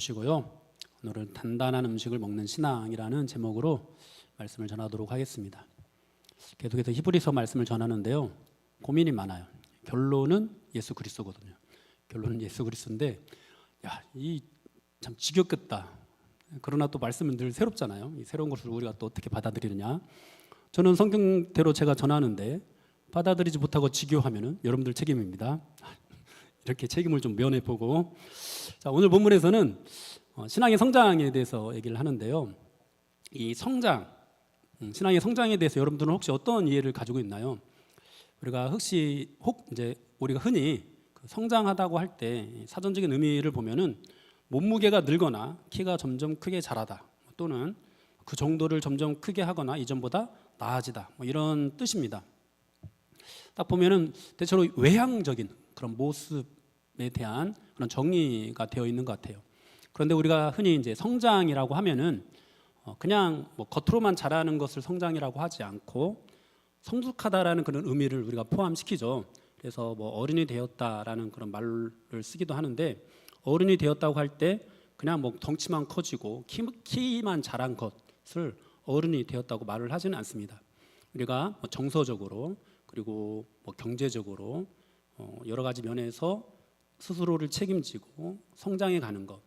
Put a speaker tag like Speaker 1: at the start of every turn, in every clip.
Speaker 1: 시고요. 오늘은 단단한 음식을 먹는 신앙이라는 제목으로 말씀을 전하도록 하겠습니다. 계속해서 히브리서 말씀을 전하는데요. 고민이 많아요. 결론은 예수 그리스도거든요. 결론은 예수 그리스도인데, 이 참 지겹겠다. 그러나 또 말씀은 늘 새롭잖아요. 이 새로운 것을 우리가 또 어떻게 받아들이느냐. 저는 성경대로 제가 전하는데 받아들이지 못하고 지겨워하면은 여러분들 책임입니다. 이렇게 책임을 좀 면해보고, 자, 오늘 본문에서는 신앙의 성장에 대해서 얘기를 하는데요. 이 성장, 신앙의 성장에 대해서 여러분들은 혹시 어떤 이해를 가지고 있나요? 우리가 우리가 흔히 성장하다고 할 때 사전적인 의미를 보면은 몸무게가 늘거나 키가 점점 크게 자라다, 또는 그 정도를 점점 크게 하거나 이전보다 나아지다, 이런 뜻입니다. 딱 보면은 대체로 외향적인 그런 모습에 대한 그런 정의가 되어 있는 것 같아요. 그런데 우리가 흔히 이제 성장이라고 하면은 그냥 겉으로만 자라는 것을 성장이라고 하지 않고 성숙하다라는 그런 의미를 우리가 포함시키죠. 그래서 어른이 되었다라는 그런 말을 쓰기도 하는데, 어른이 되었다고 할 때 그냥 덩치만 커지고 키만 자란 것을 어른이 되었다고 말을 하지는 않습니다. 우리가 정서적으로, 그리고 경제적으로 여러 가지 면에서 스스로를 책임지고 성장해 가는 것,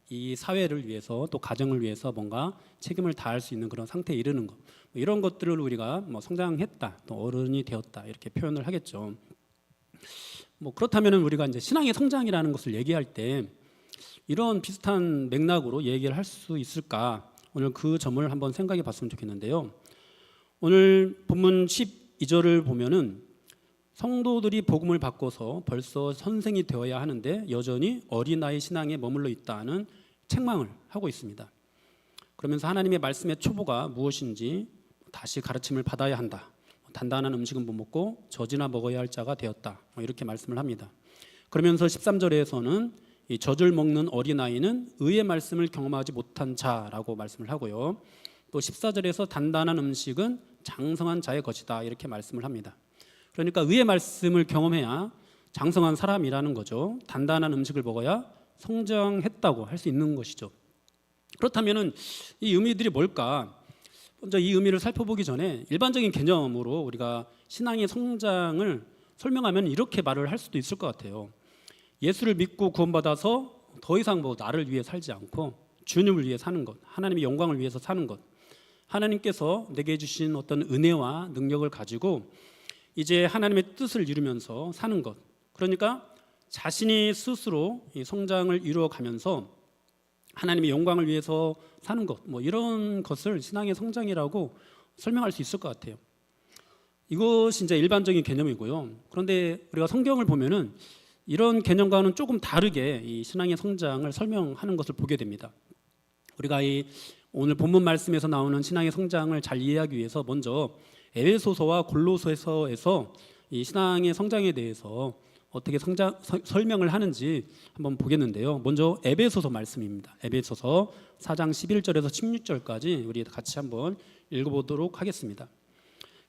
Speaker 1: 이 사회를 위해서 또 가정을 위해서 뭔가 책임을 다할 수 있는 그런 상태에 이르는 것, 이런 것들을 우리가 성장했다, 또 어른이 되었다, 이렇게 표현을 하겠죠. 그렇다면 우리가 이제 신앙의 성장이라는 것을 얘기할 때 이런 비슷한 맥락으로 얘기를 할 수 있을까? 오늘 그 점을 한번 생각해 봤으면 좋겠는데요. 오늘 본문 12절을 보면은 성도들이 복음을 받고서 벌써 선생이 되어야 하는데 여전히 어린아이 신앙에 머물러 있다는 책망을 하고 있습니다. 그러면서 하나님의 말씀의 초보가 무엇인지 다시 가르침을 받아야 한다. 단단한 음식은 못 먹고 젖이나 먹어야 할 자가 되었다, 이렇게 말씀을 합니다. 그러면서 13절에서는 이 젖을 먹는 어린아이는 의의 말씀을 경험하지 못한 자라고 말씀을 하고요. 또 14절에서 단단한 음식은 장성한 자의 것이다, 이렇게 말씀을 합니다. 그러니까 의의 말씀을 경험해야 장성한 사람이라는 거죠. 단단한 음식을 먹어야 성장했다고 할 수 있는 것이죠. 그렇다면 이 의미들이 뭘까? 먼저 이 의미를 살펴보기 전에 일반적인 개념으로 우리가 신앙의 성장을 설명하면 이렇게 말을 할 수도 있을 것 같아요. 예수를 믿고 구원받아서 더 이상 나를 위해 살지 않고 주님을 위해 사는 것, 하나님의 영광을 위해서 사는 것, 하나님께서 내게 주신 어떤 은혜와 능력을 가지고 이제 하나님의 뜻을 이루면서 사는 것, 그러니까 자신이 스스로 이 성장을 이루어가면서 하나님의 영광을 위해서 사는 것, 이런 것을 신앙의 성장이라고 설명할 수 있을 것 같아요. 이것이 이제 일반적인 개념이고요. 그런데 우리가 성경을 보면은 이런 개념과는 조금 다르게 이 신앙의 성장을 설명하는 것을 보게 됩니다. 우리가 이 오늘 본문 말씀에서 나오는 신앙의 성장을 잘 이해하기 위해서 먼저 에베소서와 골로새서에서 이 신앙의 성장에 대해서 어떻게 설명을 하는지 한번 보겠는데요. 먼저 에베소서 말씀입니다. 에베소서 4장 11절에서 16절까지 우리 같이 한번 읽어보도록 하겠습니다.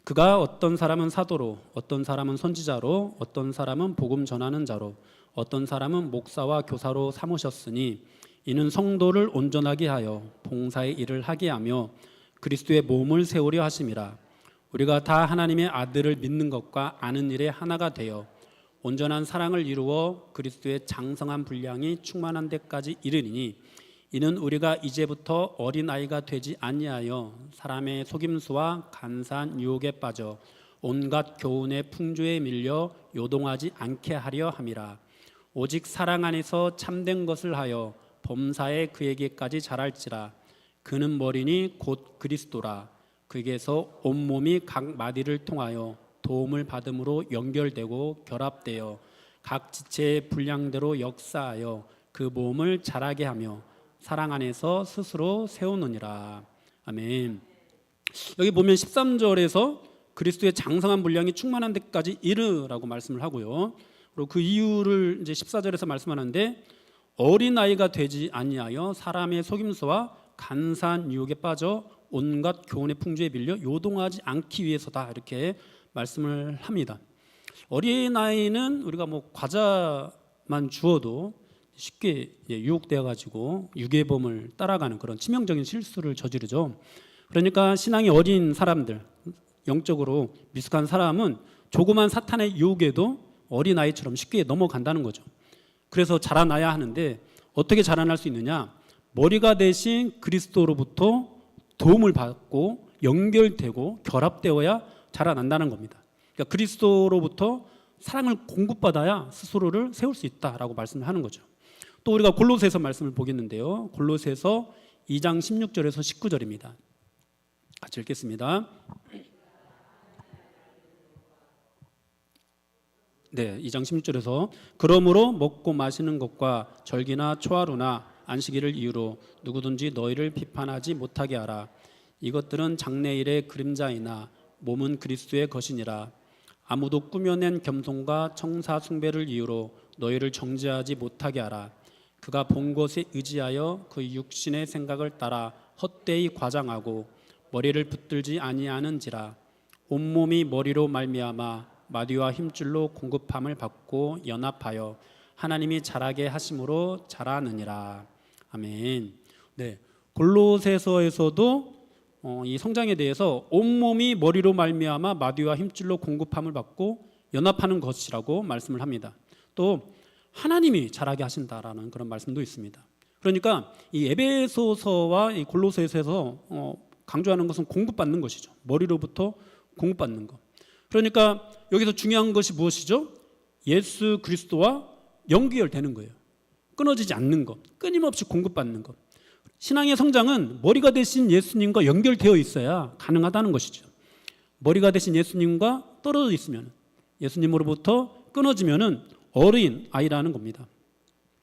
Speaker 1: 그가 어떤 사람은 사도로, 어떤 사람은 선지자로, 어떤 사람은 복음 전하는 자로, 어떤 사람은 목사와 교사로 삼으셨으니 이는 성도를 온전하게 하여 봉사의 일을 하게 하며 그리스도의 몸을 세우려 하심이라. 우리가 다 하나님의 아들을 믿는 것과 아는 일에 하나가 되어 온전한 사랑을 이루어 그리스도의 장성한 분량이 충만한 데까지 이르리니 이는 우리가 이제부터 어린아이가 되지 아니하여 사람의 속임수와 간사한 유혹에 빠져 온갖 교훈의 풍조에 밀려 요동하지 않게 하려 함이라. 오직 사랑 안에서 참된 것을 하여 범사에 그에게까지 자랄지라. 그는 머리니 곧 그리스도라. 그에게서 온몸이 각 마디를 통하여 도움을 받음으로 연결되고 결합되어 각 지체의 분량대로 역사하여 그 몸을 자라게 하며 사랑 안에서 스스로 세우느니라. 아멘. 여기 보면 13절에서 그리스도의 장성한 분량이 충만한 데까지 이르라고 말씀을 하고요. 그리고 그 이유를 이제 14절에서 말씀하는데 어린아이가 되지 아니하여 사람의 속임수와 간사한 유혹에 빠져 온갖 교훈의 풍조에 밀려 요동하지 않기 위해서다, 이렇게 말씀을 합니다. 어린아이는 우리가 과자만 주어도 쉽게 유혹되어 가지고 유괴범을 따라가는 그런 치명적인 실수를 저지르죠. 그러니까 신앙이 어린 사람들, 영적으로 미숙한 사람은 조그만 사탄의 유혹에도 어린아이처럼 쉽게 넘어간다는 거죠. 그래서 자라나야 하는데 어떻게 자라날 수 있느냐? 머리가 되신 그리스도로부터 도움을 받고 연결되고 결합되어야 자라난다는 겁니다. 그러니까 그리스도로부터 사랑을 공급받아야 스스로를 세울 수 있다라고 말씀을 하는 거죠. 또 우리가 골로새서 말씀을 보겠는데요. 골로새서 2장 16절에서 19절입니다. 같이 읽겠습니다. 네, 2장 16절에서 그러므로 먹고 마시는 것과 절기나 초하루나 안식일을 이유로 누구든지 너희를 비판하지 못하게 하라. 이것들은 장래일의 그림자이나 몸은 그리스도의 것이니라. 아무도 꾸며낸 겸손과 청사 숭배를 이유로 너희를 정죄하지 못하게 하라. 그가 본 것에 의지하여 그 육신의 생각을 따라 헛되이 과장하고 머리를 붙들지 아니하는지라. 온몸이 머리로 말미암아 마디와 힘줄로 공급함을 받고 연합하여 하나님이 자라게 하심으로 자라느니라. 아멘. 네, 골로새서에서도 이 성장에 대해서 온몸이 머리로 말미암아 마디와 힘줄로 공급함을 받고 연합하는 것이라고 말씀을 합니다. 또 하나님이 자라게 하신다라는 그런 말씀도 있습니다. 그러니까 이 에베소서와 이 골로새서에서 강조하는 것은 공급받는 것이죠. 머리로부터 공급받는 것. 그러니까 여기서 중요한 것이 무엇이죠? 예수 그리스도와 연결되는 거예요. 끊어지지 않는 것, 끊임없이 공급받는 것. 신앙의 성장은 머리가 되신 예수님과 연결되어 있어야 가능하다는 것이죠. 머리가 되신 예수님과 떨어져 있으면, 예수님으로부터 끊어지면은 어린 아이라는 겁니다.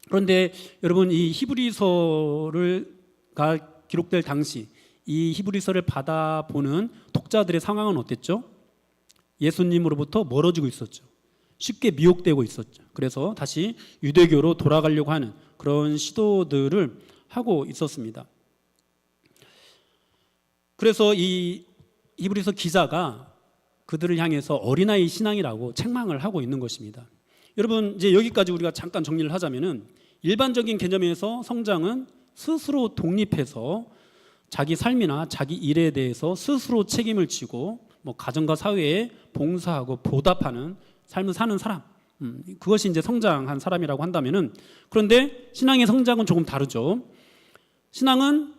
Speaker 1: 그런데 여러분, 이 히브리서가 기록될 당시 이 히브리서를 받아보는 독자들의 상황은 어땠죠? 예수님으로부터 멀어지고 있었죠. 쉽게 미혹되고 있었죠. 그래서 다시 유대교로 돌아가려고 하는 그런 시도들을 하고 있었습니다. 그래서 이 히브리서 기자가 그들을 향해서 어린아이 신앙이라고 책망을 하고 있는 것입니다. 여러분, 이제 여기까지 우리가 잠깐 정리를 하자면은 일반적인 개념에서 성장은 스스로 독립해서 자기 삶이나 자기 일에 대해서 스스로 책임을 지고 가정과 사회에 봉사하고 보답하는 삶을 사는 사람, 그것이 이제 성장한 사람이라고 한다면은, 그런데 신앙의 성장은 조금 다르죠. 신앙은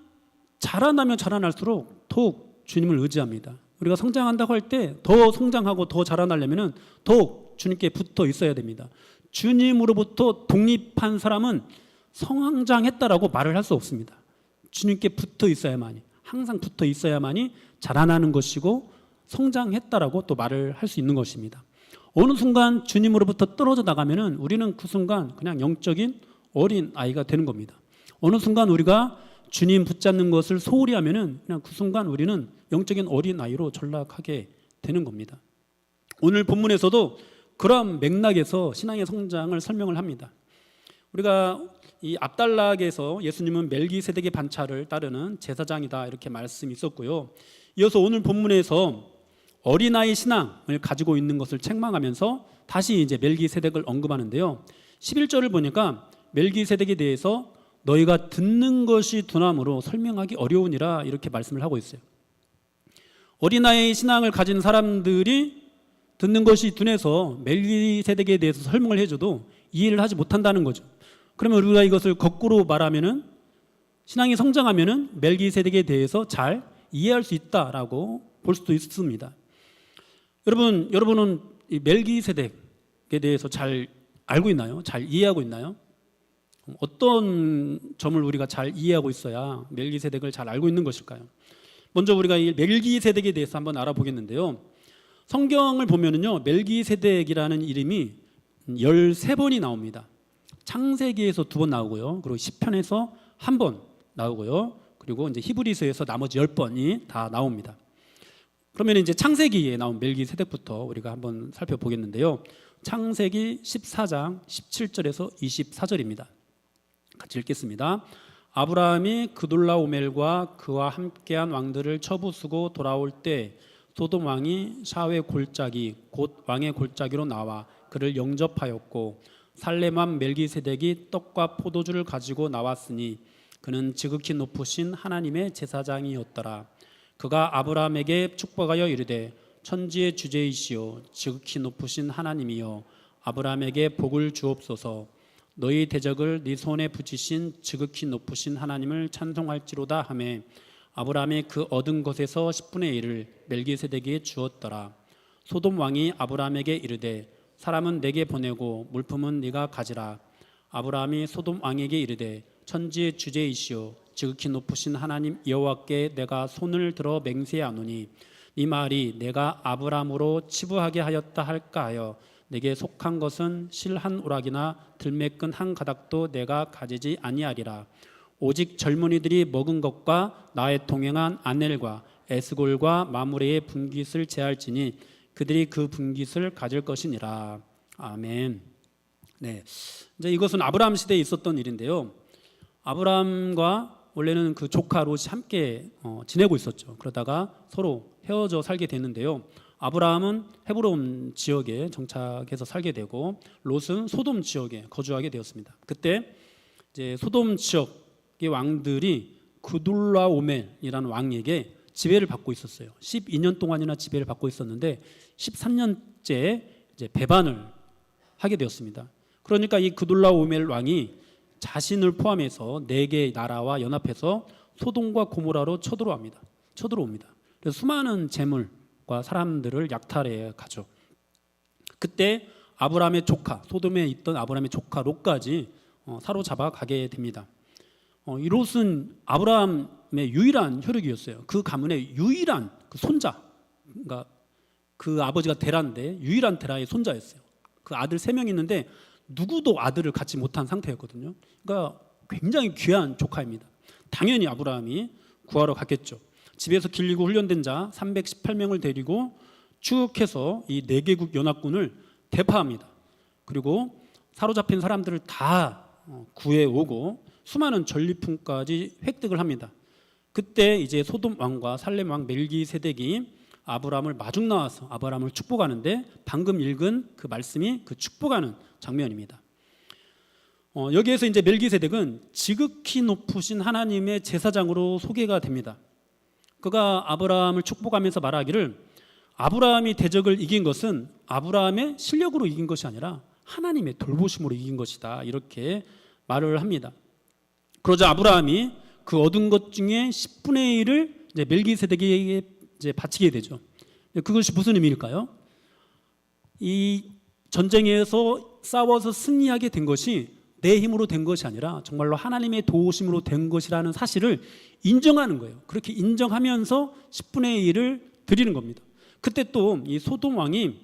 Speaker 1: 자라나면 자라날수록 더욱 주님을 의지합니다. 우리가 성장한다고 할 때 더 성장하고 더 자라나려면은 더욱 주님께 붙어 있어야 됩니다. 주님으로부터 독립한 사람은 성장했다라고 말을 할 수 없습니다. 주님께 붙어 있어야만이, 항상 붙어 있어야만이 자라나는 것이고 성장했다라고 또 말을 할 수 있는 것입니다. 어느 순간 주님으로부터 떨어져 나가면은 우리는 그 순간 그냥 영적인 어린 아이가 되는 겁니다. 어느 순간 우리가 주님 붙잡는 것을 소홀히 하면은 그냥 그 순간 우리는 영적인 어린 아이로 전락하게 되는 겁니다. 오늘 본문에서도 그런 맥락에서 신앙의 성장을 설명을 합니다. 우리가 이 앞단락에서 예수님은 멜기세덱의 반차를 따르는 제사장이다 이렇게 말씀이 있었고요. 이어서 오늘 본문에서 어린아이 신앙을 가지고 있는 것을 책망하면서 다시 이제 멜기세덱을 언급하는데요. 11절을 보니까 멜기세덱에 대해서 너희가 듣는 것이 둔함으로 설명하기 어려우니라 이렇게 말씀을 하고 있어요. 어린아이 신앙을 가진 사람들이 듣는 것이 둔해서 멜기세덱에 대해서 설명을 해줘도 이해를 하지 못한다는 거죠. 그러면 우리가 이것을 거꾸로 말하면은, 신앙이 성장하면은 멜기세덱에 대해서 잘 이해할 수 있다라고 볼 수도 있습니다. 여러분은 이 멜기세덱에 대해서 잘 알고 있나요? 잘 이해하고 있나요? 어떤 점을 우리가 잘 이해하고 있어야 멜기세덱을 잘 알고 있는 것일까요? 먼저 우리가 이 멜기세덱에 대해서 한번 알아보겠는데요. 성경을 보면은요, 멜기세덱이라는 이름이 13번이 나옵니다. 창세기에서 2번 나오고요. 그리고 시편에서 1번 나오고요. 그리고 이제 히브리서에서 나머지 10번이 다 나옵니다. 그러면 이제 창세기에 나온 멜기세덱부터 우리가 한번 살펴보겠는데요. 창세기 14장 17절에서 24절입니다. 같이 읽겠습니다. 아브라함이 그돌라오멜과 그와 함께한 왕들을 처부수고 돌아올 때 소돔 왕이 샤웨 골짜기 곧 왕의 골짜기로 나와 그를 영접하였고 살렘 왕 멜기세덱이 떡과 포도주를 가지고 나왔으니 그는 지극히 높으신 하나님의 제사장이었더라. 그가 아브라함에게 축복하여 이르되 천지의 주제이시오 지극히 높으신 하나님이여 아브라함에게 복을 주옵소서. 너희 대적을 네 손에 붙이신 지극히 높으신 하나님을 찬송할지로다 하매 아브라함이 그 얻은 것에서 10분의 1을 멜기세덱에게 주었더라. 소돔 왕이 아브라함에게 이르되 사람은 내게 보내고 물품은 네가 가지라. 아브라함이 소돔 왕에게 이르되 천지의 주제이시오 지극히 높으신 하나님 여호와께 내가 손을 들어 맹세하노니 이 말이 내가 아브라함으로 치부하게 하였다 할까 하여 내게 속한 것은 실 한 오락이나 들매끈 한 가닥도 내가 가지지 아니하리라. 오직 젊은이들이 먹은 것과 나의 동행한 아넬과 에스골과 마므레의 분깃을 제할지니 그들이 그 분깃을 가질 것이니라. 아멘. 네, 이제 이것은 아브라함 시대에 있었던 일인데요. 아브라함과 원래는 그 조카 롯이 함께 지내고 있었죠. 그러다가 서로 헤어져 살게 됐는데요. 아브라함은 헤브론 지역에 정착해서 살게 되고 롯은 소돔 지역에 거주하게 되었습니다. 그때 이제 소돔 지역의 왕들이 그둘라오멜이라는 왕에게 지배를 받고 있었어요. 12년 동안이나 지배를 받고 있었는데 13년째 이제 배반을 하게 되었습니다. 그러니까 이 그둘라오멜 왕이 자신을 포함해서 4개의 나라와 연합해서 소돔과 고모라로 쳐들어옵니다. 그래서 수많은 재물과 사람들을 약탈해 가죠. 그때 아브라함의 조카, 소돔에 있던 아브라함의 조카 롯까지 사로잡아 가게 됩니다. 이 롯은 아브라함의 유일한 혈육이었어요. 그 가문의 유일한 그 손자, 그러니까 그 아버지가 데라인데 유일한 데라의 손자였어요. 그 아들 3명 있는데 누구도 아들을 갖지 못한 상태였거든요. 그러니까 굉장히 귀한 조카입니다. 당연히 아브라함이 구하러 갔겠죠. 집에서 길리고 훈련된 자 318명을 데리고 쭉 해서 이 4개국 연합군을 대파합니다. 그리고 사로잡힌 사람들을 다 구해오고 수많은 전리품까지 획득을 합니다. 그때 이제 소돔 왕과 살렘 왕 멜기세덱이 아브라함을 마중 나와서 아브라함을 축복하는데 방금 읽은 그 말씀이 그 축복하는 장면입니다. 여기에서 이제 멜기세덱은 지극히 높으신 하나님의 제사장으로 소개가 됩니다. 그가 아브라함을 축복하면서 말하기를 아브라함이 대적을 이긴 것은 아브라함의 실력으로 이긴 것이 아니라 하나님의 돌보심으로 이긴 것이다, 이렇게 말을 합니다. 그러자 아브라함이 그 얻은 것 중에 10분의 1을 이제 멜기세덱에게 이제 바치게 되죠. 그것이 무슨 의미일까요? 이 전쟁에서 싸워서 승리하게 된 것이 내 힘으로 된 것이 아니라 정말로 하나님의 도우심으로 된 것이라는 사실을 인정하는 거예요. 그렇게 인정하면서 10분의 1을 드리는 겁니다. 그때 또 이 소돔 왕이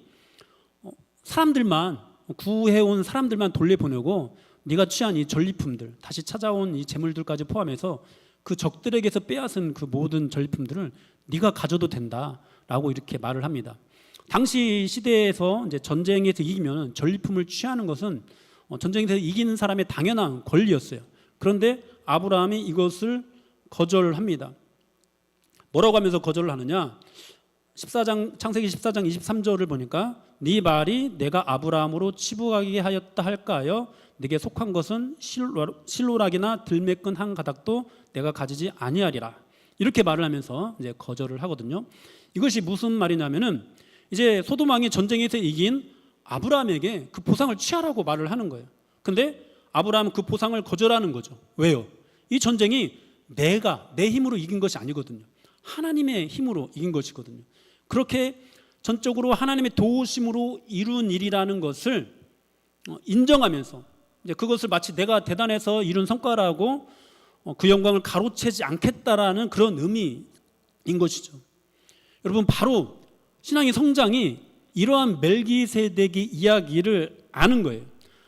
Speaker 1: 사람들만 구해온 사람들만 돌려보내고 네가 취한 이 전리품들, 다시 찾아온 이 재물들까지 포함해서 그 적들에게서 빼앗은 그 모든 전리품들을 네가 가져도 된다라고 이렇게 말을 합니다. 당시 시대에서 이제 전쟁에서 이기면 전리품을 취하는 것은 전쟁에서 이기는 사람의 당연한 권리였어요. 그런데 아브라함이 이것을 거절합니다. 뭐라고 하면서 거절을 하느냐? 창세기 14장 23절을 보니까 네 말이 내가 아브라함으로 치부하게 하였다 할까 하여 네게 속한 것은 실로락이나 들매끈 한 가닥도 내가 가지지 아니하리라, 이렇게 말을 하면서 이제 거절을 하거든요. 이것이 무슨 말이냐면은 이제 소돔 왕이 전쟁에서 이긴 아브라함에게 그 보상을 취하라고 말을 하는 거예요. 근데 아브라함은 그 보상을 거절하는 거죠. 왜요? 이 전쟁이 내 힘으로 이긴 것이 아니거든요. 하나님의 힘으로 이긴 것이거든요. 그렇게 전적으로 하나님의 도우심으로 이룬 일이라는 것을 인정하면서 이제 그것을 마치 내가 대단해서 이룬 성과라고 그 영광을 가로채지 않겠다라는 그런 의미인 것이죠. 여러분, 바로 신앙의 성장이 이러한 멜기세덱의 이야기를 아는 거예요.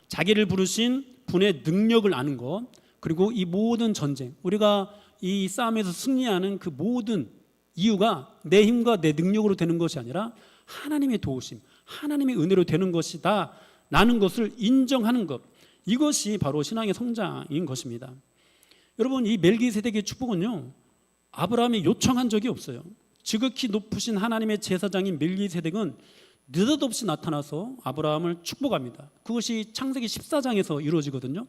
Speaker 1: 자기를 부르신 분의 능력을 아는 것, 그리고 이 모든 전쟁, 우리가 이 싸움에서 승리하는 그 모든 이유가 내 힘과 내 능력으로 되는 것이 아니라 하나님의 도우심, 하나님의 은혜로 되는 것이다 라는 것을 인정하는 것, 이것이 바로 신앙의 성장인 것입니다. 여러분, 이 멜기세덱의 축복은요, 아브라함이 요청한 적이 없어요. 지극히 높으신 하나님의 제사장인 멜기세덱은 느닷없이 나타나서 아브라함을 축복합니다. 그것이 창세기 14장에서 이루어지거든요.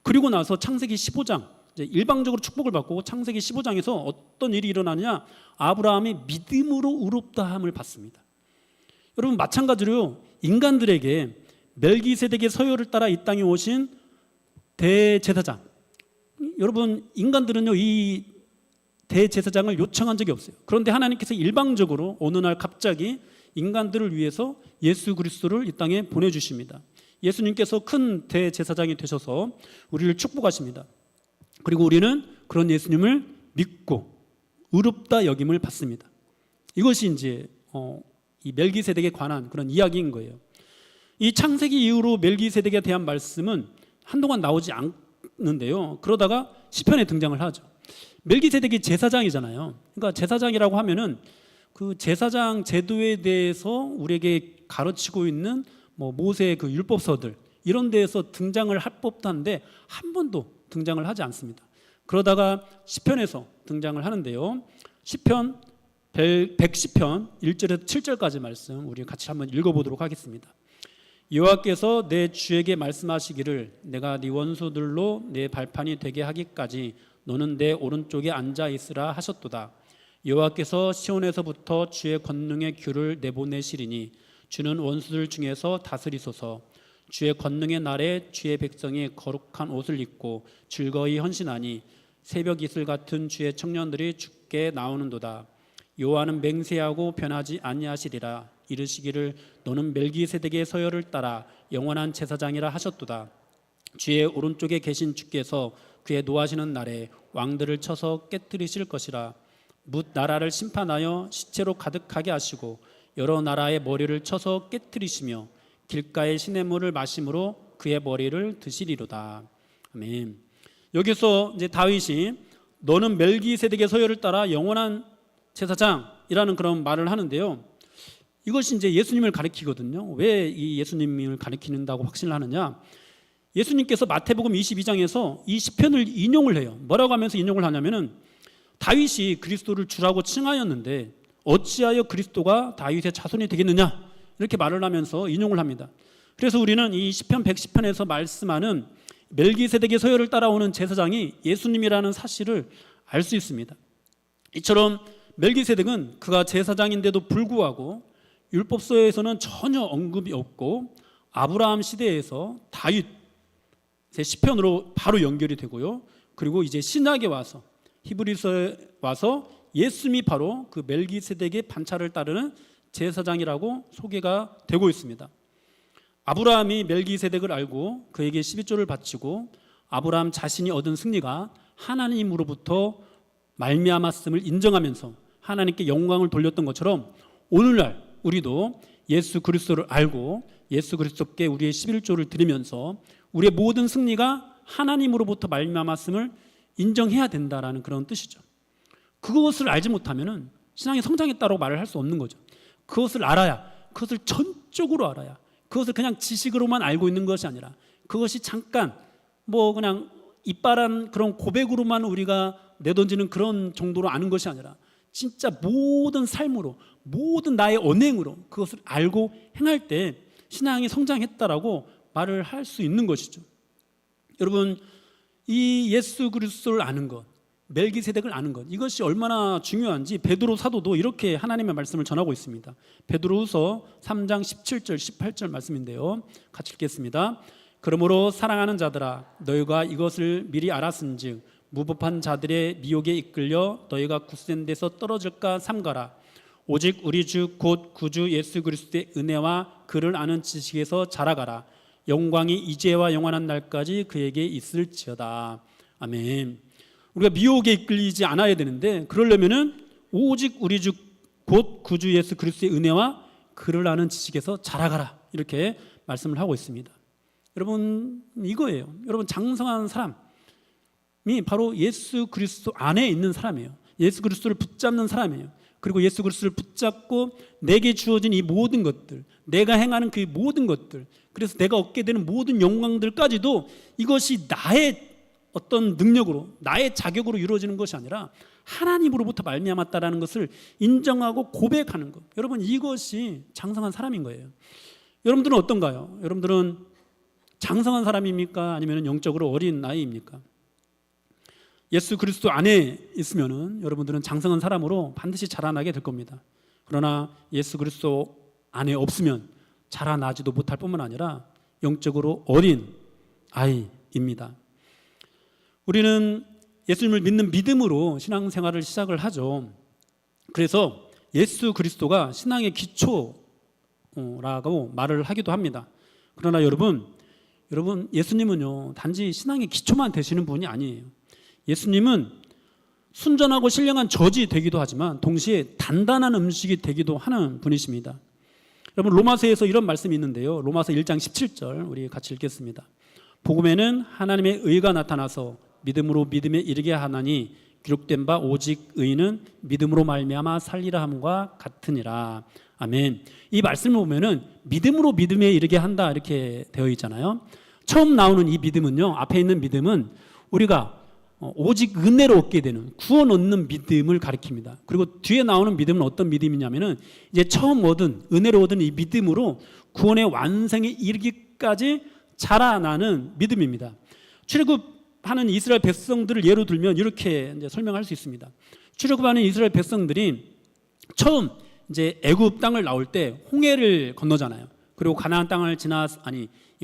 Speaker 1: 그리고 나서 창세기 15장, 이제 일방적으로 축복을 받고 창세기 15장에서 어떤 일이 일어나느냐, 아브라함이 믿음으로 의롭다함을 받습니다. 여러분, 마찬가지로 인간들에게 멜기세덱의 서열을 따라 이 땅에 오신 대제사장, 여러분, 인간들은요 이 대제사장을 요청한 적이 없어요. 그런데 하나님께서 일방적으로 어느 날 갑자기 인간들을 위해서 예수 그리스도를 이 땅에 보내주십니다. 예수님께서 큰 대제사장이 되셔서 우리를 축복하십니다. 그리고 우리는 그런 예수님을 믿고 의롭다 여김을 받습니다. 이것이 이제 이 멜기세덱에 관한 그런 이야기인 거예요. 이 창세기 이후로 멜기세덱에 대한 말씀은 한동안 나오지 않는데요. 그러다가 시편에 등장을 하죠. 멜기세덱이 제사장이잖아요. 그러니까 제사장이라고 하면은 그 제사장 제도에 대해서 우리에게 가르치고 있는 뭐 모세의 그 율법서들 이런 데에서 등장을 할 법도 한데 한 번도 등장을 하지 않습니다. 그러다가 시편에서 등장을 하는데요. 시편 110편 1절에서 7절까지 말씀 우리 같이 한번 읽어보도록 하겠습니다. 여호와께서 내 주에게 말씀하시기를 내가 네 원수들로 내 발판이 되게 하기까지 너는 내 오른쪽에 앉아 있으라 하셨도다. 여호와께서 시온에서부터 주의 권능의 규를 내보내시리니 주는 원수들 중에서 다스리소서. 주의 권능의 날에 주의 백성이 거룩한 옷을 입고 즐거이 헌신하니 새벽 이슬 같은 주의 청년들이 주께 나오는도다. 여호와는 맹세하고 변하지 아니하시리라. 이르시기를 너는 멜기세덱의 서열을 따라 영원한 제사장이라 하셨도다. 주의 오른쪽에 계신 주께서 그의 노하시는 날에 왕들을 쳐서 깨뜨리실 것이라. 뭇 나라를 심판하여 시체로 가득하게 하시고 여러 나라의 머리를 쳐서 깨뜨리시며 길가의 시냇물을 마심으로 그의 머리를 드시리로다. 아멘. 여기서 이제 다윗이 너는 멜기세덱의 서열을 따라 영원한 제사장이라는 그런 말을 하는데요. 이것이 이제 예수님을 가리키거든요. 왜 이 예수님을 가리키는다고 확신을 하느냐? 예수님께서 마태복음 22장에서 이 시편을 인용을 해요. 뭐라고 하면서 인용을 하냐면은 다윗이 그리스도를 주라고 칭하였는데 어찌하여 그리스도가 다윗의 자손이 되겠느냐? 이렇게 말을 하면서 인용을 합니다. 그래서 우리는 이 시편 110편에서 말씀하는 멜기세덱의 서열을 따라오는 제사장이 예수님이라는 사실을 알 수 있습니다. 이처럼 멜기세덱은 그가 제사장인데도 불구하고 율법서에서는 전혀 언급이 없고 아브라함 시대에서 다윗의 시편으로 바로 연결이 되고요. 그리고 이제 신약에 와서 히브리서에 와서 예수님이 바로 그 멜기세덱의 반차를 따르는 제사장이라고 소개가 되고 있습니다. 아브라함이 멜기세덱을 알고 그에게 12조를 바치고 아브라함 자신이 얻은 승리가 하나님으로부터 말미암았음을 인정하면서 하나님께 영광을 돌렸던 것처럼 오늘날 우리도 예수 그리스도를 알고 예수 그리스도께 우리의 11조를 드리면서 우리의 모든 승리가 하나님으로부터 말미암았음을 인정해야 된다라는 그런 뜻이죠. 그것을 알지 못하면은 신앙의 성장했다고 말을 할 수 없는 거죠. 그것을 알아야, 그것을 전적으로 알아야, 그것을 그냥 지식으로만 알고 있는 것이 아니라 그것이 잠깐 뭐 그냥 이빨한 그런 고백으로만 우리가 내던지는 그런 정도로 아는 것이 아니라 진짜 모든 삶으로, 모든 나의 언행으로 그것을 알고 행할 때 신앙이 성장했다라고 말을 할 수 있는 것이죠. 여러분, 이 예수 그리스도를 아는 것, 멜기세덱을 아는 것, 이것이 얼마나 중요한지 베드로 사도도 이렇게 하나님의 말씀을 전하고 있습니다. 베드로후서 3장 17절 18절 말씀인데요. 같이 읽겠습니다. 그러므로 사랑하는 자들아 너희가 이것을 미리 알았은즉 무법한 자들의 미혹에 이끌려 너희가 굳센 데서 떨어질까 삼가라. 오직 우리 주 곧 구주 예수 그리스도의 은혜와 그를 아는 지식에서 자라가라. 영광이 이제와 영원한 날까지 그에게 있을지어다. 아멘. 우리가 미혹에 이끌리지 않아야 되는데 그러려면은 오직 우리 주 곧 구주 예수 그리스도의 은혜와 그를 아는 지식에서 자라가라. 이렇게 말씀을 하고 있습니다. 여러분, 이거예요. 여러분, 장성한 사람이 바로 예수 그리스도 안에 있는 사람이에요. 예수 그리스도를 붙잡는 사람이에요. 그리고 예수 그리스도를 붙잡고 내게 주어진 이 모든 것들, 내가 행하는 그 모든 것들, 그래서 내가 얻게 되는 모든 영광들까지도 이것이 나의 어떤 능력으로 나의 자격으로 이루어지는 것이 아니라 하나님으로부터 말미암았다라는 것을 인정하고 고백하는 것. 여러분, 이것이 장성한 사람인 거예요. 여러분들은 어떤가요? 여러분들은 장성한 사람입니까? 아니면 영적으로 어린 아이입니까? 예수 그리스도 안에 있으면은 여러분들은 장성한 사람으로 반드시 자라나게 될 겁니다. 그러나 예수 그리스도 안에 없으면 자라나지도 못할 뿐만 아니라 영적으로 어린 아이입니다. 우리는 예수님을 믿는 믿음으로 신앙생활을 시작을 하죠. 그래서 예수 그리스도가 신앙의 기초라고 말을 하기도 합니다. 그러나 여러분 예수님은요, 단지 신앙의 기초만 되시는 분이 아니에요. 예수님은 순전하고 신령한 젖이 되기도 하지만 동시에 단단한 음식이 되기도 하는 분이십니다. 여러분, 로마서에서 이런 말씀이 있는데요. 로마서 1장 17절 우리 같이 읽겠습니다. 복음에는 하나님의 의가 나타나서 믿음으로 믿음에 이르게 하나니 기록된 바 오직 의는 믿음으로 말미암아 살리라 함과 같으니라. 아멘. 이 말씀을 보면은 믿음으로 믿음에 이르게 한다 이렇게 되어 있잖아요. 처음 나오는 이 믿음은요, 앞에 있는 믿음은 우리가 오직 은혜로 얻게 되는 구원 얻는 믿음을 가리킵니다. 그리고 뒤에 나오는 믿음은 어떤 믿음이냐면은 이제 처음 얻은 은혜로 얻은 이 믿음으로 구원의 완성에 이르기까지 자라나는 믿음입니다. 출애굽하는 이스라엘 백성들을 예로 들면 이렇게 이제 설명할 수 있습니다. 출애굽하는 이스라엘 백성들이 처음 이제 애굽 땅을 나올 때 홍해를 건너잖아요. 그리고 가나안 땅을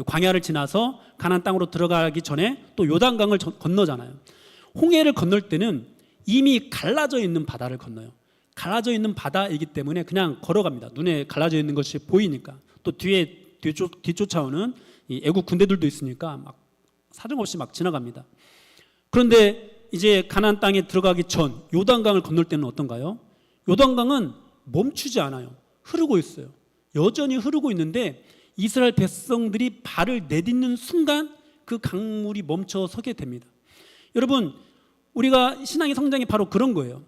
Speaker 1: 광야를 지나서 가나안 땅으로 들어가기 전에 또 요단강을 건너잖아요. 홍해를 건널 때는 이미 갈라져 있는 바다를 건너요. 갈라져 있는 바다이기 때문에 그냥 걸어갑니다. 눈에 갈라져 있는 것이 보이니까. 또 뒤쫓아오는 이 애국 군대들도 있으니까 막 사정없이 막 지나갑니다. 그런데 이제 가나안 땅에 들어가기 전 요단강을 건널 때는 어떤가요? 요단강은 멈추지 않아요. 흐르고 있어요. 여전히 흐르고 있는데 이스라엘 백성들이 발을 내딛는 순간 그 강물이 멈춰 서게 됩니다. 여러분, 우리가 신앙의 성장이 바로 그런 거예요.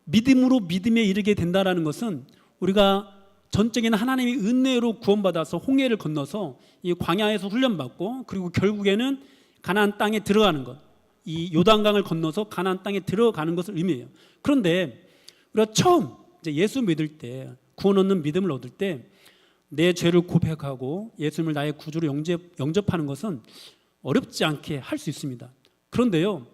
Speaker 1: 믿음으로 믿음에 이르게 된다는 것은 우리가 전적인 하나님의 은혜로 구원받아서 홍해를 건너서 이 광야에서 훈련받고 그리고 결국에는 가나안 땅에 들어가는 것, 이 요단강을 건너서 가나안 땅에 들어가는 것을 의미해요. 그런데 우리가 처음 이제 예수 믿을 때, 구원 얻는 믿음을 얻을 때 내 죄를 고백하고 예수님을 나의 구주로 영접하는 것은 어렵지 않게 할 수 있습니다. 그런데요,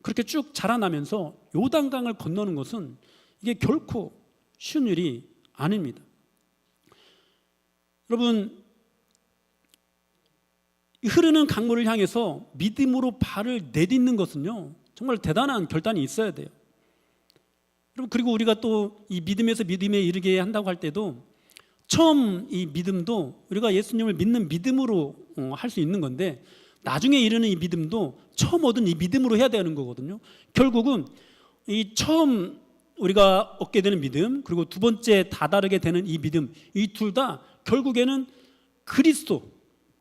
Speaker 1: 그렇게 쭉 자라나면서 요단강을 건너는 것은 이게 결코 쉬운 일이 아닙니다. 여러분, 흐르는 강물을 향해서 믿음으로 발을 내딛는 것은요, 정말 대단한 결단이 있어야 돼요. 여러분, 그리고 우리가 또 이 믿음에서 믿음에 이르게 한다고 할 때도 처음 이 믿음도 우리가 예수님을 믿는 믿음으로 할 수 있는 건데 나중에 이르는 이 믿음도 처음 얻은 이 믿음으로 해야 되는 거거든요. 결국은 이 처음 우리가 얻게 되는 믿음, 그리고 두 번째 다다르게 되는 이 믿음, 이 둘 다 결국에는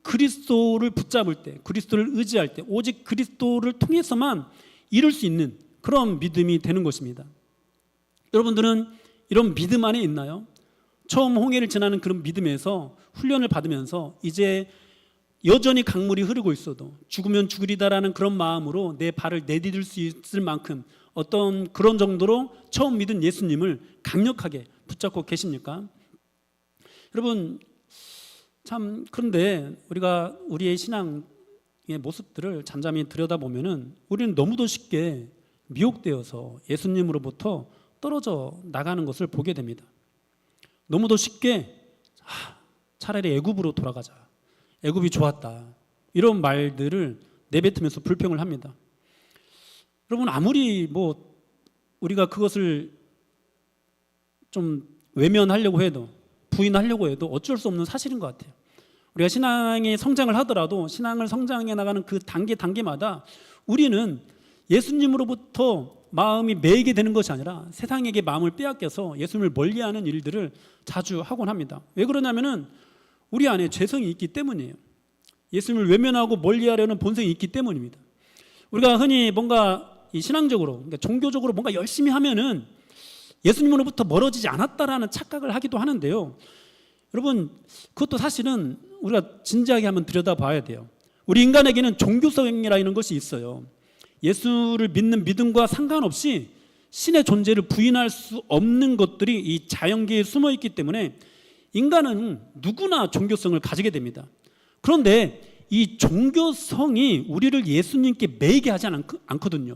Speaker 1: 그리스도를 붙잡을 때, 그리스도를 의지할 때, 오직 그리스도를 통해서만 이룰 수 있는 그런 믿음이 되는 것입니다. 여러분들은 이런 믿음 안에 있나요? 처음 홍해를 지나는 그런 믿음에서 훈련을 받으면서 이제 여전히 강물이 흐르고 있어도 죽으면 죽으리다라는 그런 마음으로 내 발을 내디딜 수 있을 만큼 어떤 그런 정도로 처음 믿은 예수님을 강력하게 붙잡고 계십니까? 여러분, 참 그런데 우리가 우리의 신앙의 모습들을 잠잠히 들여다보면은 우리는 너무도 쉽게 미혹되어서 예수님으로부터 떨어져 나가는 것을 보게 됩니다. 너무도 쉽게 차라리 애굽으로 돌아가자, 애굽이 좋았다, 이런 말들을 내뱉으면서 불평을 합니다. 여러분, 아무리 우리가 그것을 좀 외면하려고 해도, 부인하려고 해도 어쩔 수 없는 사실인 것 같아요. 우리가 신앙의 성장을 하더라도 신앙을 성장해 나가는 그 단계마다 우리는 예수님으로부터 마음이 매이게 되는 것이 아니라 세상에게 마음을 빼앗겨서 예수님을 멀리하는 일들을 자주 하곤 합니다. 왜 그러냐면은 우리 안에 죄성이 있기 때문이에요. 예수님을 외면하고 멀리하려는 본성이 있기 때문입니다. 우리가 흔히 뭔가 이 신앙적으로, 그러니까 종교적으로 뭔가 열심히 하면은 예수님으로부터 멀어지지 않았다라는 착각을 하기도 하는데요. 여러분, 그것도 사실은 우리가 진지하게 한번 들여다봐야 돼요. 우리 인간에게는 종교성이라는 것이 있어요. 예수를 믿는 믿음과 상관없이 신의 존재를 부인할 수 없는 것들이 이 자연계에 숨어 있기 때문에 인간은 누구나 종교성을 가지게 됩니다. 그런데 이 종교성이 우리를 예수님께 매이게 하지 않거든요.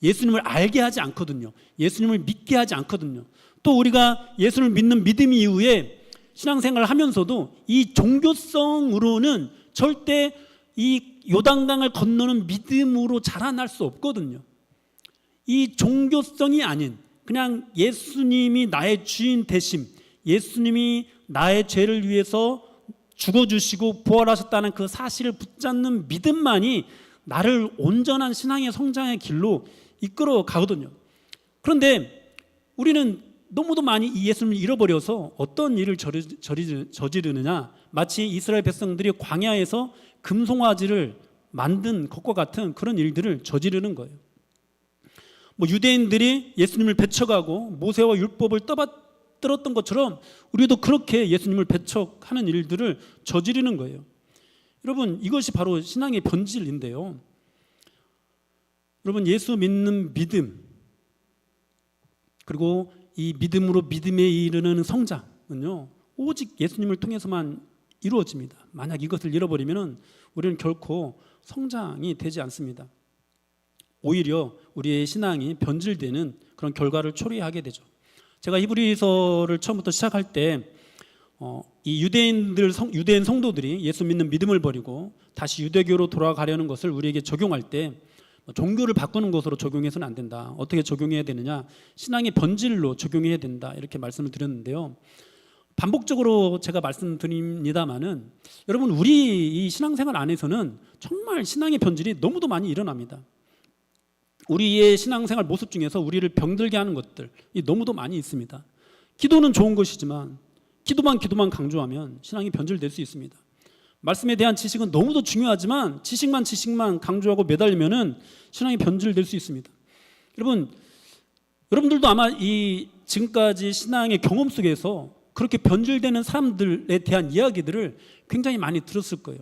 Speaker 1: 예수님을 알게 하지 않거든요. 예수님을 믿게 하지 않거든요. 또 우리가 예수를 믿는 믿음 이후에 신앙생활을 하면서도 이 종교성으로는 절대 이 요단강을 건너는 믿음으로 자라날 수 없거든요. 이 종교성이 아닌 그냥 예수님이 나의 주인 되심, 예수님이 나의 죄를 위해서 죽어주시고 부활하셨다는 그 사실을 붙잡는 믿음만이 나를 온전한 신앙의 성장의 길로 이끌어 가거든요. 그런데 우리는 너무도 많이 이 예수님을 잃어버려서 어떤 일을 저지르느냐, 마치 이스라엘 백성들이 광야에서 금송아지를 만든 것과 같은 그런 일들을 저지르는 거예요. 유대인들이 예수님을 배척하고 모세와 율법을 떠받들었던 것처럼 우리도 그렇게 예수님을 배척하는 일들을 저지르는 거예요. 여러분, 이것이 바로 신앙의 본질인데요. 여러분, 예수 믿는 믿음, 그리고 이 믿음으로 믿음에 이르는 성장은요, 오직 예수님을 통해서만 이루어집니다. 만약 이것을 잃어버리면 우리는 결코 성장이 되지 않습니다. 오히려 우리의 신앙이 변질되는 그런 결과를 초래하게 되죠. 제가 히브리서를 처음부터 시작할 때 이 유대인 성도들이 예수 믿는 믿음을 버리고 다시 유대교로 돌아가려는 것을 우리에게 적용할 때 종교를 바꾸는 것으로 적용해서는 안 된다. 어떻게 적용해야 되느냐? 신앙의 본질로 적용해야 된다. 이렇게 말씀을 드렸는데요. 반복적으로 제가 말씀드립니다마는 여러분, 우리 이 신앙생활 안에서는 정말 신앙의 변질이 너무도 많이 일어납니다. 우리의 신앙생활 모습 중에서 우리를 병들게 하는 것들이 너무도 많이 있습니다. 기도는 좋은 것이지만 기도만 강조하면 신앙이 변질될 수 있습니다. 말씀에 대한 지식은 너무도 중요하지만 지식만 강조하고 매달리면은 신앙이 변질될 수 있습니다. 여러분들도 아마 이 지금까지 신앙의 경험 속에서 그렇게 변질되는 사람들에 대한 이야기들을 굉장히 많이 들었을 거예요.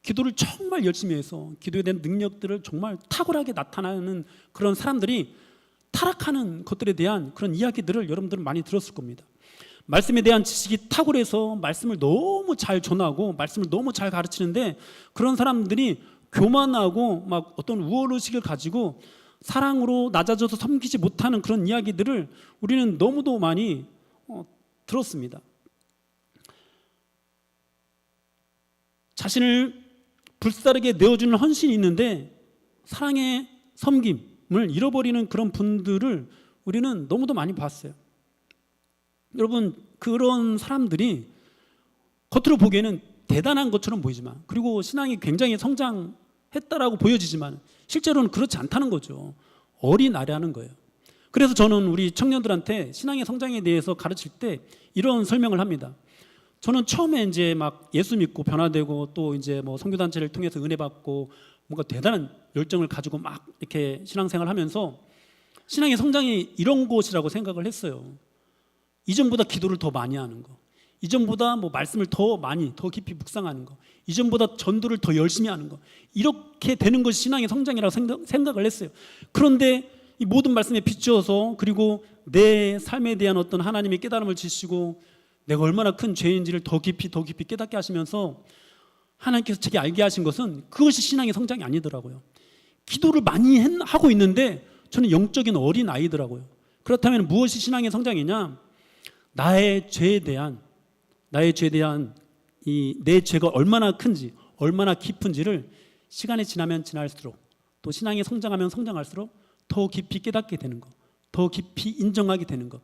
Speaker 1: 기도를 정말 열심히 해서 기도에 대한 능력들을 정말 탁월하게 나타나는 그런 사람들이 타락하는 것들에 대한 그런 이야기들을 여러분들은 많이 들었을 겁니다. 말씀에 대한 지식이 탁월해서 말씀을 너무 잘 전하고 말씀을 너무 잘 가르치는데 그런 사람들이 교만하고 막 어떤 우월의식을 가지고 사랑으로 낮아져서 섬기지 못하는 그런 이야기들을 우리는 너무도 많이 들었습니다. 자신을 불사르게 내어주는 헌신이 있는데 사랑의 섬김을 잃어버리는 그런 분들을 우리는 너무도 많이 봤어요. 여러분, 그런 사람들이 겉으로 보기에는 대단한 것처럼 보이지만, 그리고 신앙이 굉장히 성장했다라고 보여지지만 실제로는 그렇지 않다는 거죠. 어린아이라는 거예요. 그래서 저는 우리 청년들한테 신앙의 성장에 대해서 가르칠 때 이런 설명을 합니다. 저는 처음에 이제 막 예수 믿고 변화되고 또 이제 뭐 선교단체를 통해서 은혜 받고 뭔가 대단한 열정을 가지고 막 이렇게 신앙생활 하면서 신앙의 성장이 이런 곳이라고 생각을 했어요. 이전보다 기도를 더 많이 하는 거, 이전보다 뭐 말씀을 더 깊이 묵상하는 거, 이전보다 전도를 더 열심히 하는 거, 이렇게 되는 것이 신앙의 성장이라고 생각을 했어요. 그런데 이 모든 말씀에 비추어서, 그리고 내 삶에 대한 어떤 하나님의 깨달음을 주시고 내가 얼마나 큰 죄인지를 더 깊이 깨닫게 하시면서 하나님께서 제게 알게 하신 것은 그것이 신앙의 성장이 아니더라고요. 기도를 많이 하고 있는데 저는 영적인 어린 아이더라고요. 그렇다면 무엇이 신앙의 성장이냐? 나의 죄에 대한 이 내 죄가 얼마나 큰지, 얼마나 깊은지를 시간이 지나면 지날수록, 또 신앙이 성장할수록 더 깊이 깨닫게 되는 것, 더 깊이 인정하게 되는 것,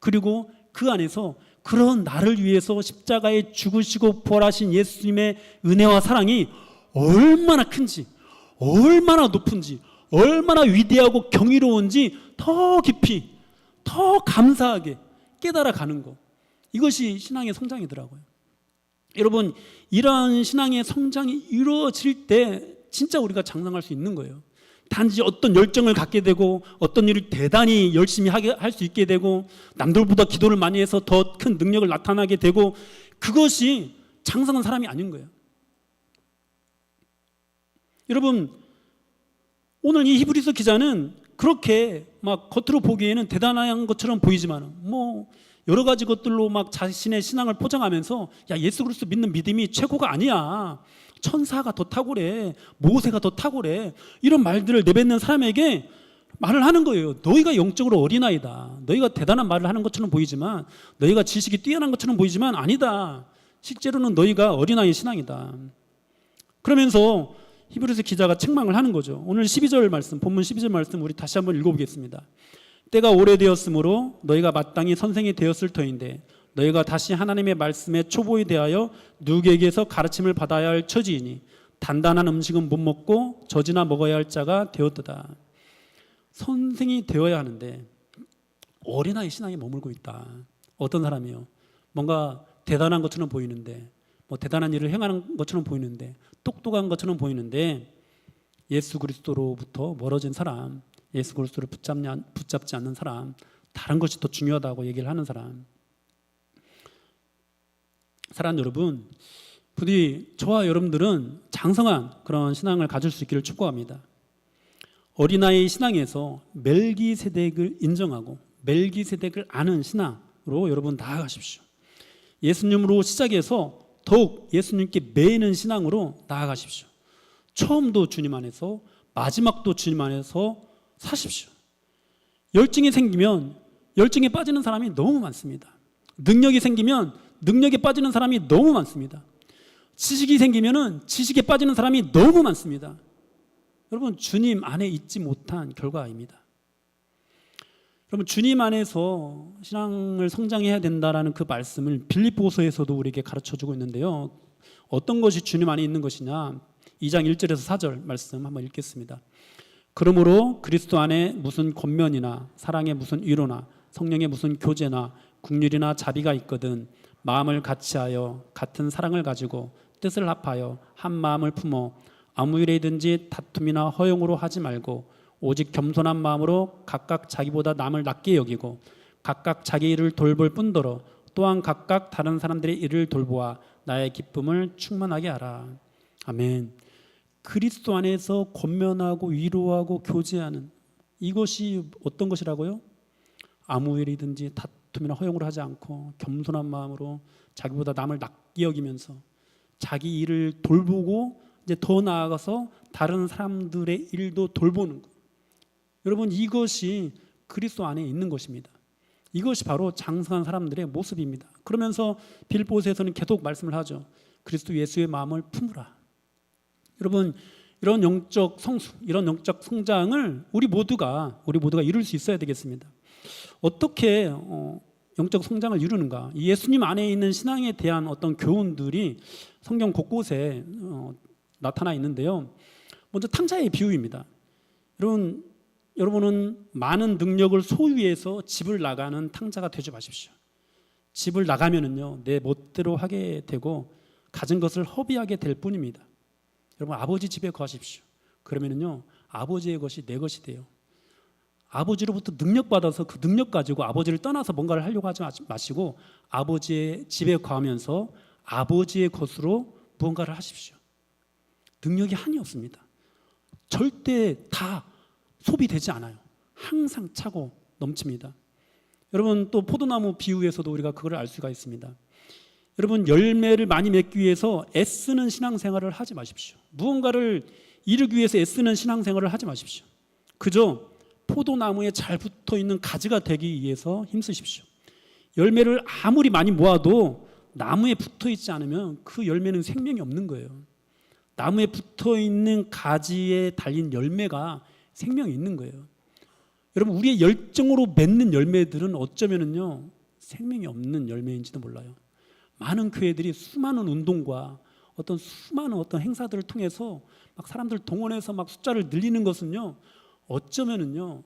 Speaker 1: 그리고 그 안에서 그런 나를 위해서 십자가에 죽으시고 부활하신 예수님의 은혜와 사랑이 얼마나 큰지, 얼마나 높은지, 얼마나 위대하고 경이로운지 더 깊이, 더 감사하게 깨달아가는 것, 이것이 신앙의 성장이더라고요. 여러분, 이러한 신앙의 성장이 이루어질 때 진짜 우리가 장성할 수 있는 거예요. 단지 어떤 열정을 갖게 되고 어떤 일을 대단히 열심히 할 수 있게 되고 남들보다 기도를 많이 해서 더 큰 능력을 나타나게 되고, 그것이 장성한 사람이 아닌 거예요. 여러분, 오늘 이 히브리서 기자는 그렇게 막 겉으로 보기에는 대단한 것처럼 보이지만 뭐 여러 가지 것들로 막 자신의 신앙을 포장하면서 야, 예수 그리스도 믿는 믿음이 최고가 아니야. 천사가 더 탁월해. 모세가 더 탁월해. 이런 말들을 내뱉는 사람에게 말을 하는 거예요. 너희가 영적으로 어린아이다. 너희가 대단한 말을 하는 것처럼 보이지만, 너희가 지식이 뛰어난 것처럼 보이지만 아니다. 실제로는 너희가 어린아이의 신앙이다. 그러면서 히브리서 기자가 책망을 하는 거죠. 오늘 12절 말씀, 본문 12절 말씀 우리 다시 한번 읽어보겠습니다. 때가 오래되었으므로 너희가 마땅히 선생이 되었을 터인데 너희가 다시 하나님의 말씀에 초보에 대하여 누구에게서 가르침을 받아야 할 처지이니 단단한 음식은 못 먹고 젖이나 먹어야 할 자가 되었도다. 선생이 되어야 하는데 어린아이 신앙에 머물고 있다. 어떤 사람이요? 뭔가 대단한 것처럼 보이는데, 뭐 대단한 일을 행하는 것처럼 보이는데, 똑똑한 것처럼 보이는데 예수 그리스도로부터 멀어진 사람, 예수 그리스도를 붙잡지 않는 사람, 다른 것이 더 중요하다고 얘기를 하는 사람. 사랑하는 여러분, 부디 저와 여러분들은 장성한 그런 신앙을 가질 수 있기를 축복합니다. 어린아이 신앙에서 멜기세덱을 인정하고 멜기세덱을 아는 신앙으로 여러분 나아가십시오. 예수님으로 시작해서 더욱 예수님께 매이는 신앙으로 나아가십시오. 처음도 주님 안에서, 마지막도 주님 안에서 사십시오. 열정이 생기면 열정에 빠지는 사람이 너무 많습니다. 능력이 생기면 능력에 빠지는 사람이 너무 많습니다. 지식이 생기면 지식에 빠지는 사람이 너무 많습니다. 여러분, 주님 안에 있지 못한 결과입니다. 여러분, 주님 안에서 신앙을 성장해야 된다라는 그 말씀을 빌립보서에서도 우리에게 가르쳐주고 있는데요. 어떤 것이 주님 안에 있는 것이냐? 2장 1절에서 4절 말씀 한번 읽겠습니다. 그러므로 그리스도 안에 무슨 권면이나 사랑의 무슨 위로나 성령의 무슨 교제나 국률이나 자비가 있거든 마음을 같이하여 같은 사랑을 가지고 뜻을 합하여 한 마음을 품어 아무 일이든지 다툼이나 허용으로 하지 말고 오직 겸손한 마음으로 각각 자기보다 남을 낮게 여기고 각각 자기 일을 돌볼 뿐더러 또한 각각 다른 사람들의 일을 돌보아 나의 기쁨을 충만하게 하라. 아멘. 그리스도 안에서 권면하고 위로하고 교제하는 이것이 어떤 것이라고요? 아무 일이든지 다툼이나 허용으로 하지 않고 겸손한 마음으로 자기보다 남을 낮게 여기면서 자기 일을 돌보고 이제 더 나아가서 다른 사람들의 일도 돌보는 것. 여러분, 이것이 그리스도 안에 있는 것입니다. 이것이 바로 장성한 사람들의 모습입니다. 그러면서 빌립보서에서는 계속 말씀을 하죠. 그리스도 예수의 마음을 품으라. 여러분, 이런 영적 성수, 이런 영적 성장을 우리 모두가 이룰 수 있어야 되겠습니다. 어떻게 영적 성장을 이루는가? 예수님 안에 있는 신앙에 대한 어떤 교훈들이 성경 곳곳에 나타나 있는데요. 먼저 탕자의 비유입니다. 여러분은 많은 능력을 소유해서 집을 나가는 탕자가 되지 마십시오. 집을 나가면은요, 내 멋대로 하게 되고 가진 것을 허비하게 될 뿐입니다. 여러분, 아버지 집에 거하십시오. 그러면은요, 아버지의 것이 내 것이 돼요. 아버지로부터 능력 받아서 그 능력 가지고 아버지를 떠나서 뭔가를 하려고 하지 마시고 아버지의 집에 거하면서 아버지의 것으로 무언가를 하십시오. 능력이 한이 없습니다. 절대 다 소비되지 않아요. 항상 차고 넘칩니다. 여러분, 또 포도나무 비유에서도 우리가 그걸 알 수가 있습니다. 여러분, 열매를 많이 맺기 위해서 애쓰는 신앙생활을 하지 마십시오. 무언가를 이루기 위해서 애쓰는 신앙생활을 하지 마십시오. 그저 포도나무에 잘 붙어있는 가지가 되기 위해서 힘쓰십시오. 열매를 아무리 많이 모아도 나무에 붙어있지 않으면 그 열매는 생명이 없는 거예요. 나무에 붙어있는 가지에 달린 열매가 생명이 있는 거예요. 여러분, 우리의 열정으로 맺는 열매들은 어쩌면은요, 생명이 없는 열매인지도 몰라요. 많은 교회들이 수많은 운동과 수많은 행사들을 통해서 막 사람들 동원해서 막 숫자를 늘리는 것은요, 어쩌면은요,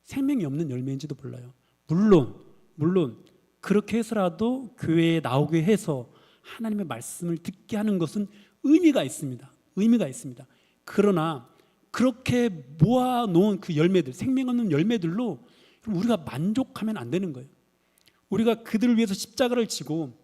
Speaker 1: 생명이 없는 열매인지도 몰라요. 물론 그렇게 해서라도 교회에 나오게 해서 하나님의 말씀을 듣게 하는 것은 의미가 있습니다. 그러나 그렇게 모아놓은 그 열매들, 생명 없는 열매들로 우리가 만족하면 안 되는 거예요. 우리가 그들을 위해서 십자가를 지고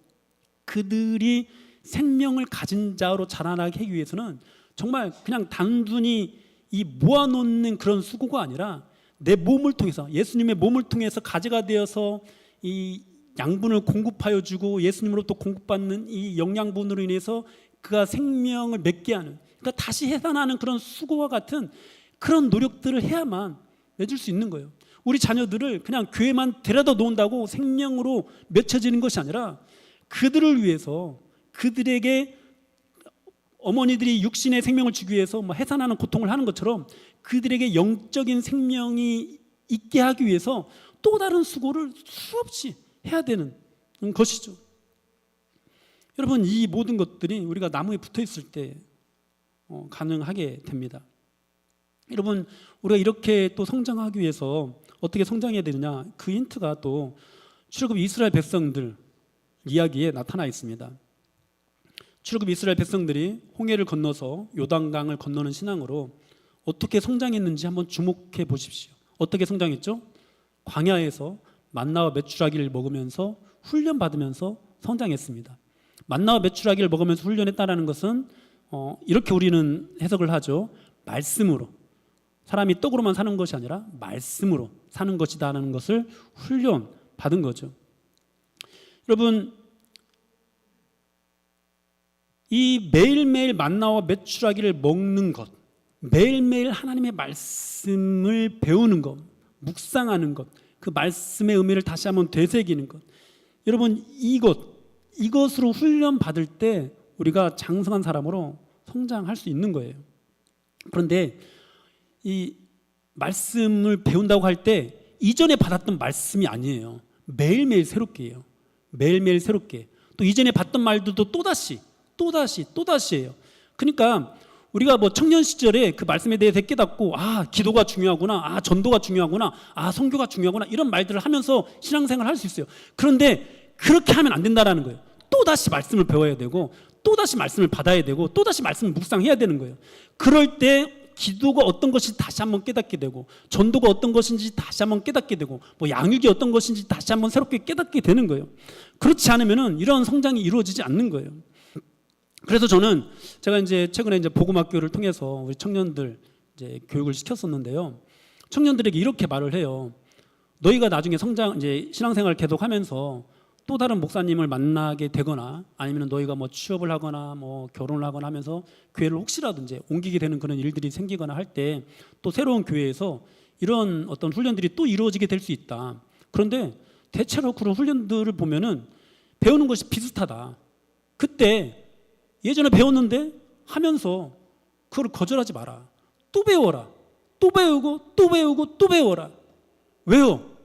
Speaker 1: 그들이 생명을 가진 자로 자라나게 하기 위해서는 정말 그냥 단순히 이 모아놓는 그런 수고가 아니라 내 몸을 통해서, 예수님의 몸을 통해서 가지가 되어서 이 양분을 공급하여 주고 예수님으로부터 공급받는 이 영양분으로 인해서 그가 생명을 맺게 하는, 그러니까 다시 해산하는 그런 수고와 같은 그런 노력들을 해야만 맺을 수 있는 거예요. 우리 자녀들을 그냥 교회만 데려다 놓는다고 생명으로 맺혀지는 것이 아니라 그들을 위해서, 그들에게 어머니들이 육신의 생명을 주기 위해서 해산하는 고통을 하는 것처럼 그들에게 영적인 생명이 있게 하기 위해서 또 다른 수고를 수없이 해야 되는 것이죠. 여러분, 이 모든 것들이 우리가 나무에 붙어 있을 때 가능하게 됩니다. 여러분, 우리가 이렇게 또 성장하기 위해서 어떻게 성장해야 되느냐, 그 힌트가 또 출애굽 이스라엘 백성들 이야기에 나타나 있습니다. 출애굽 이스라엘 백성들이 홍해를 건너서 요단강을 건너는 신앙으로 어떻게 성장했는지 한번 주목해 보십시오. 어떻게 성장했죠? 광야에서 만나와 메추라기를 먹으면서 훈련받으면서 성장했습니다. 만나와 메추라기를 먹으면서 훈련했다는 것은 이렇게 우리는 해석을 하죠. 말씀으로, 사람이 떡으로만 사는 것이 아니라 말씀으로 사는 것이다라는 것을 훈련받은 거죠. 여러분, 이 매일매일 만나와 메추라기를 먹는 것, 매일매일 하나님의 말씀을 배우는 것, 묵상하는 것, 그 말씀의 의미를 다시 한번 되새기는 것, 여러분, 이것으로 훈련받을 때 우리가 장성한 사람으로 성장할 수 있는 거예요. 그런데 이 말씀을 배운다고 할 때 이전에 받았던 말씀이 아니에요. 매일매일 새롭게 해요. 매일매일 새롭게. 또 이전에 받던 말들도 또다시예요. 그러니까 우리가 청년 시절에 그 말씀에 대해서 깨닫고, 기도가 중요하구나, 전도가 중요하구나, 선교가 중요하구나, 이런 말들을 하면서 신앙생활을 할 수 있어요. 그런데 그렇게 하면 안 된다라는 거예요. 또다시 말씀을 배워야 되고, 또다시 말씀을 받아야 되고, 또다시 말씀을 묵상해야 되는 거예요. 그럴 때 기도가 어떤 것인지 다시 한번 깨닫게 되고, 전도가 어떤 것인지 다시 한번 깨닫게 되고, 양육이 어떤 것인지 다시 한번 새롭게 깨닫게 되는 거예요. 그렇지 않으면 이런 성장이 이루어지지 않는 거예요. 그래서 제가 최근에 복음학교를 통해서 우리 청년들 교육을 시켰었는데요. 청년들에게 이렇게 말을 해요. 너희가 나중에 신앙생활을 계속하면서 또 다른 목사님을 만나게 되거나, 아니면 너희가 취업을 하거나 결혼을 하거나 하면서 교회를 혹시라도 옮기게 되는 그런 일들이 생기거나 할 때 또 새로운 교회에서 이런 어떤 훈련들이 또 이루어지게 될 수 있다. 그런데 대체로 그런 훈련들을 보면은 배우는 것이 비슷하다. 그때 예전에 배웠는데 하면서 그걸 거절하지 마라. 또 배워라. 또 배우고 또 배우고 또 배워라. 왜요?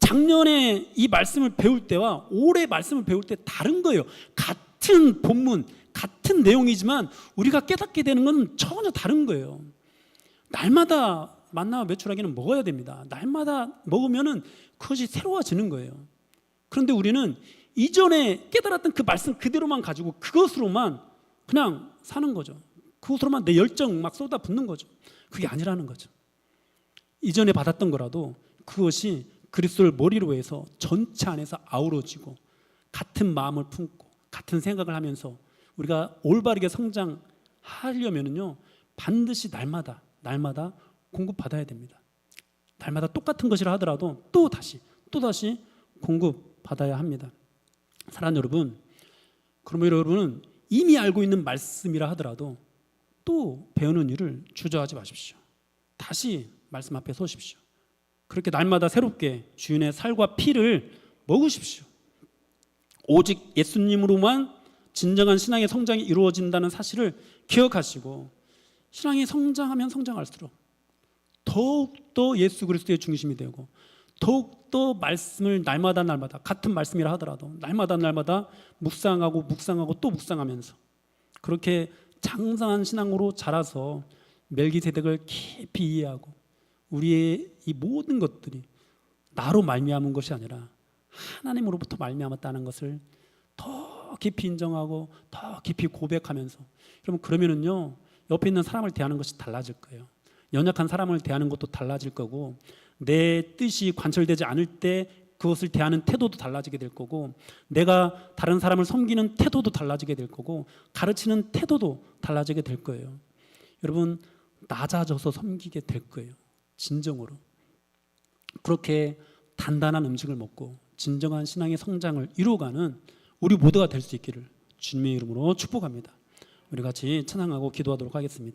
Speaker 1: 작년에 이 말씀을 배울 때와 올해 말씀을 배울 때 다른 거예요. 같은 본문, 같은 내용이지만 우리가 깨닫게 되는 건 전혀 다른 거예요. 날마다 만나와 메추라기는 먹어야 됩니다. 날마다 먹으면은 그것이 새로워지는 거예요. 그런데 우리는 이전에 깨달았던 그 말씀 그대로만 가지고 그것으로만 그냥 사는 거죠. 그것으로만 내 열정 막 쏟아붓는 거죠. 그게 아니라는 거죠. 이전에 받았던 거라도 그것이 그리스도를 머리로 해서 전체 안에서 아우러지고 같은 마음을 품고 같은 생각을 하면서 우리가 올바르게 성장하려면요, 반드시 날마다 공급받아야 됩니다. 날마다 똑같은 것이라 하더라도 또다시 공급받아야 합니다. 사랑하는 여러분, 그러면 여러분은 이미 알고 있는 말씀이라 하더라도 또 배우는 일을 주저하지 마십시오. 다시 말씀 앞에 서십시오. 그렇게 날마다 새롭게 주인의 살과 피를 먹으십시오. 오직 예수님으로만 진정한 신앙의 성장이 이루어진다는 사실을 기억하시고, 신앙이 성장하면 성장할수록 더욱더 예수 그리스도의 중심이 되고, 더욱더 말씀을 날마다 같은 말씀이라 하더라도 날마다 묵상하고 또 묵상하면서 그렇게 장성한 신앙으로 자라서 멜기세덱을 깊이 이해하고, 우리의 이 모든 것들이 나로 말미암은 것이 아니라 하나님으로부터 말미암았다는 것을 더 깊이 인정하고 더 깊이 고백하면서, 여러분, 그러면은요, 옆에 있는 사람을 대하는 것이 달라질 거예요. 연약한 사람을 대하는 것도 달라질 거고, 내 뜻이 관철되지 않을 때 그것을 대하는 태도도 달라지게 될 거고, 내가 다른 사람을 섬기는 태도도 달라지게 될 거고, 가르치는 태도도 달라지게 될 거예요. 여러분, 낮아져서 섬기게 될 거예요. 진정으로. 그렇게 단단한 음식을 먹고 진정한 신앙의 성장을 이루어가는 우리 모두가 될 수 있기를 주님의 이름으로 축복합니다. 우리 같이 찬양하고 기도하도록 하겠습니다.